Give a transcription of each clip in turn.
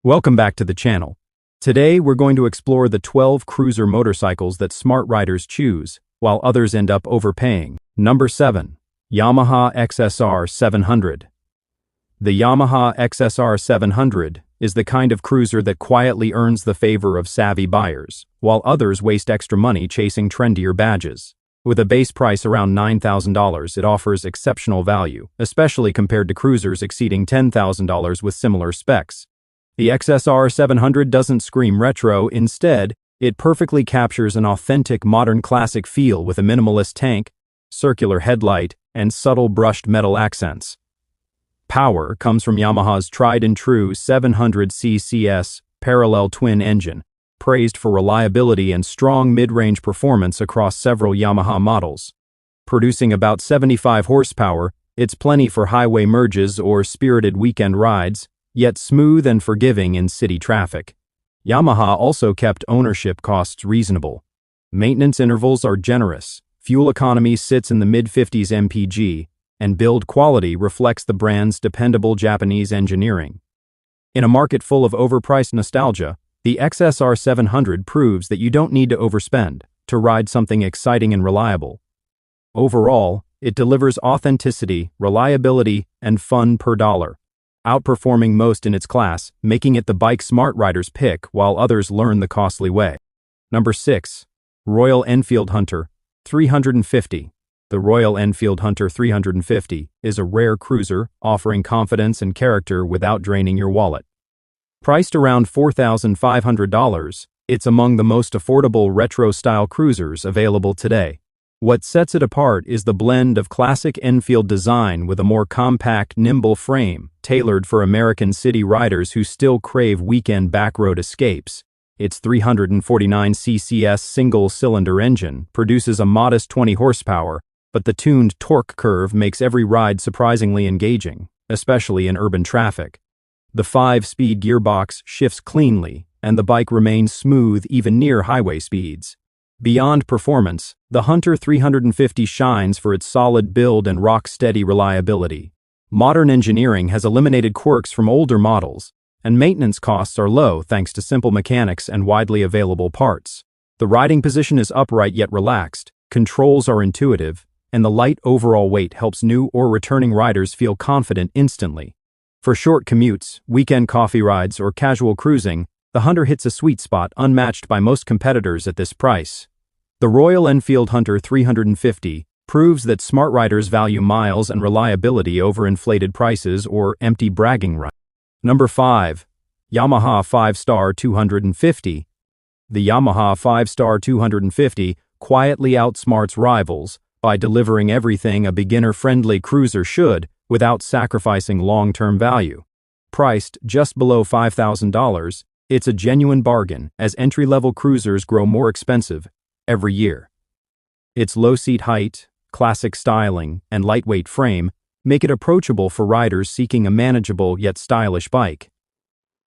Welcome back to the channel. Today we're going to explore the 12 cruiser motorcycles that smart riders choose, while others end up overpaying. Number 7. Yamaha XSR 700. The Yamaha XSR 700 is the kind of cruiser that quietly earns the favor of savvy buyers, while others waste extra money chasing trendier badges. With a base price around $9,000, it offers exceptional value, especially compared to cruisers exceeding $10,000 with similar specs. The XSR 700 doesn't scream retro. Instead, it perfectly captures an authentic modern classic feel with a minimalist tank, circular headlight, and subtle brushed metal accents. Power comes from Yamaha's tried-and-true 700 CCS parallel twin engine, praised for reliability and strong mid-range performance across several Yamaha models. Producing about 75 horsepower, it's plenty for highway merges or spirited weekend rides, yet smooth and forgiving in city traffic. Yamaha also kept ownership costs reasonable. Maintenance intervals are generous, fuel economy sits in the mid-50s mpg, and build quality reflects the brand's dependable Japanese engineering. In a market full of overpriced nostalgia, the XSR 700 proves that you don't need to overspend to ride something exciting and reliable. Overall, it delivers authenticity, reliability, and fun per dollar, outperforming most in its class, making it the bike smart riders pick while others learn the costly way. Number 6. Royal Enfield Hunter 350. The Royal Enfield Hunter 350 is a rare cruiser offering confidence and character without draining your wallet. Priced around $4,500, it's among the most affordable retro-style cruisers available today. What sets it apart is the blend of classic Enfield design with a more compact, nimble frame, tailored for American city riders who still crave weekend backroad escapes. Its 349 CCS single-cylinder engine produces a modest 20 horsepower, but the tuned torque curve makes every ride surprisingly engaging, especially in urban traffic. The 5-speed gearbox shifts cleanly, and the bike remains smooth even near highway speeds. Beyond performance, the Hunter 350 shines for its solid build and rock-steady reliability. Modern engineering has eliminated quirks from older models, and maintenance costs are low thanks to simple mechanics and widely available parts. The riding position is upright yet relaxed, controls are intuitive, and the light overall weight helps new or returning riders feel confident instantly. For short commutes, weekend coffee rides, or casual cruising, the Hunter hits a sweet spot unmatched by most competitors at this price. The Royal Enfield Hunter 350 proves that smart riders value miles and reliability over inflated prices or empty bragging rights. Number 5. Yamaha 5-Star 250. The Yamaha 5-Star 250 quietly outsmarts rivals by delivering everything a beginner-friendly cruiser should without sacrificing long-term value. Priced just below $5,000, it's a genuine bargain as entry-level cruisers grow more expensive every year. Its low seat height, classic styling, and lightweight frame make it approachable for riders seeking a manageable yet stylish bike.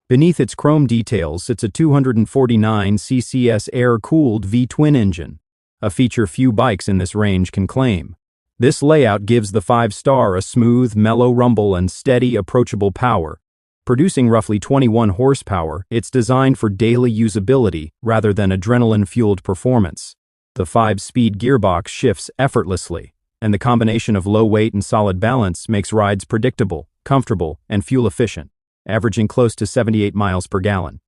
Beneath its chrome details sits a 249 CCS air-cooled V-twin engine, a feature few bikes in this range can claim. This layout gives the 5-Star a smooth, mellow rumble and steady, approachable power. Producing roughly 21 horsepower, it's designed for daily usability rather than adrenaline-fueled performance. The 5-speed gearbox shifts effortlessly, and the combination of low weight and solid balance makes rides predictable, comfortable, and fuel-efficient, averaging close to 78 miles per gallon.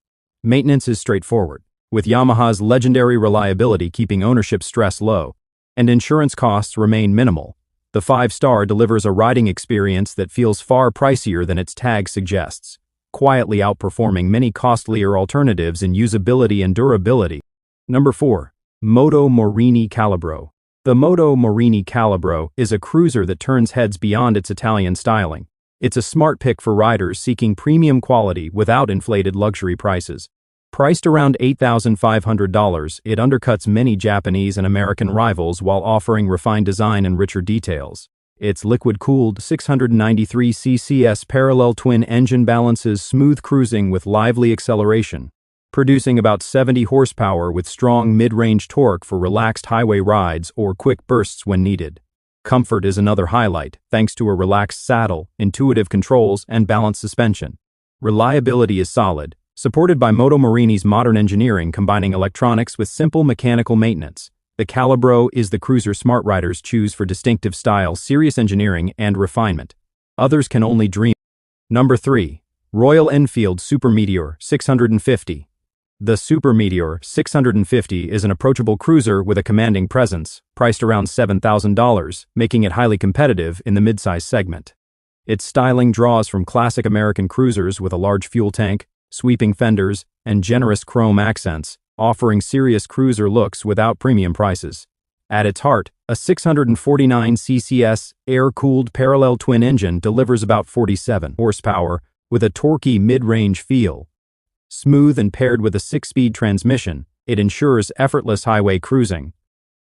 Maintenance is straightforward, with Yamaha's legendary reliability keeping ownership stress low, and insurance costs remain minimal. The 5-Star delivers a riding experience that feels far pricier than its tag suggests, quietly outperforming many costlier alternatives in usability and durability. Number 4. Moto Morini Calibro. The Moto Morini Calibro is a cruiser that turns heads beyond its Italian styling. It's a smart pick for riders seeking premium quality without inflated luxury prices. Priced around $8,500, it undercuts many Japanese and American rivals while offering refined design and richer details. Its liquid-cooled 693 CCS parallel twin engine balances smooth cruising with lively acceleration, producing about 70 horsepower with strong mid-range torque for relaxed highway rides or quick bursts when needed. Comfort is another highlight, thanks to a relaxed saddle, intuitive controls, and balanced suspension. Reliability is solid, supported by Moto Morini's modern engineering combining electronics with simple mechanical maintenance. The Calibro is the cruiser smart riders choose for distinctive style, serious engineering, and refinement. Others can only dream. Number 3. Royal Enfield Super Meteor 650. The Super Meteor 650 is an approachable cruiser with a commanding presence, priced around $7,000, making it highly competitive in the midsize segment. Its styling draws from classic American cruisers with a large fuel tank, sweeping fenders, and generous chrome accents, offering serious cruiser looks without premium prices. At its heart, a 649 ccs air-cooled parallel twin engine delivers about 47 horsepower with a torquey mid-range feel. Smooth and paired with a 6-speed transmission, it ensures effortless highway cruising.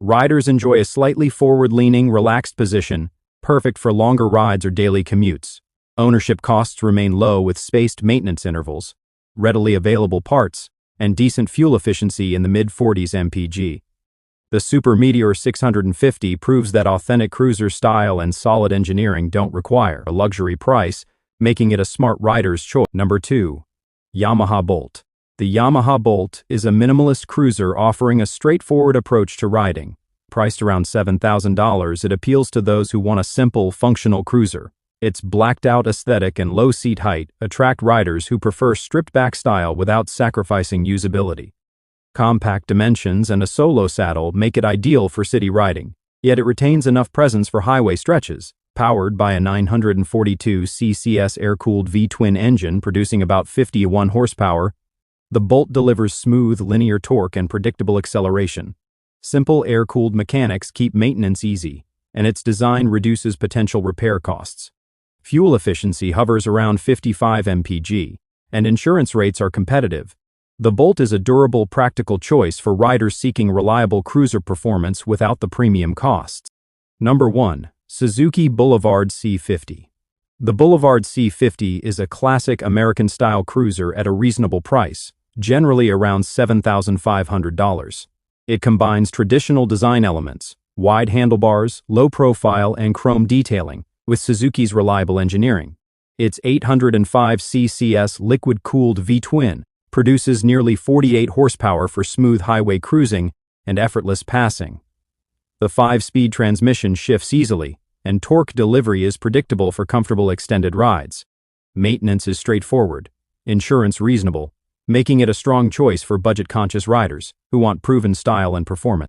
Riders enjoy a slightly forward-leaning, relaxed position, perfect for longer rides or daily commutes. Ownership costs remain low with spaced maintenance intervals, readily available parts, and decent fuel efficiency in the mid-40s mpg. The Super Meteor 650 proves that authentic cruiser style and solid engineering don't require a luxury price, making it a smart rider's choice. Number 2. Yamaha Bolt. The Yamaha Bolt is a minimalist cruiser offering a straightforward approach to riding. Priced around $7,000, it appeals to those who want a simple, functional cruiser. Its blacked-out aesthetic and low seat height attract riders who prefer stripped-back style without sacrificing usability. Compact dimensions and a solo saddle make it ideal for city riding, yet it retains enough presence for highway stretches. Powered by a 942 ccs air-cooled V-twin engine producing about 51 horsepower, the Bolt delivers smooth, linear torque and predictable acceleration. Simple air-cooled mechanics keep maintenance easy, and its design reduces potential repair costs. Fuel efficiency hovers around 55 mpg, and insurance rates are competitive. The Bolt is a durable, practical choice for riders seeking reliable cruiser performance without the premium costs. Number 1. Suzuki Boulevard C50. The Boulevard C50 is a classic American-style cruiser at a reasonable price, generally around $7,500. It combines traditional design elements, wide handlebars, low profile, and chrome detailing, with Suzuki's reliable engineering. Its 805 ccs liquid-cooled V-twin produces nearly 48 horsepower for smooth highway cruising and effortless passing. The 5-speed transmission shifts easily, and torque delivery is predictable for comfortable extended rides. Maintenance is straightforward, insurance reasonable, making it a strong choice for budget-conscious riders who want proven style and performance.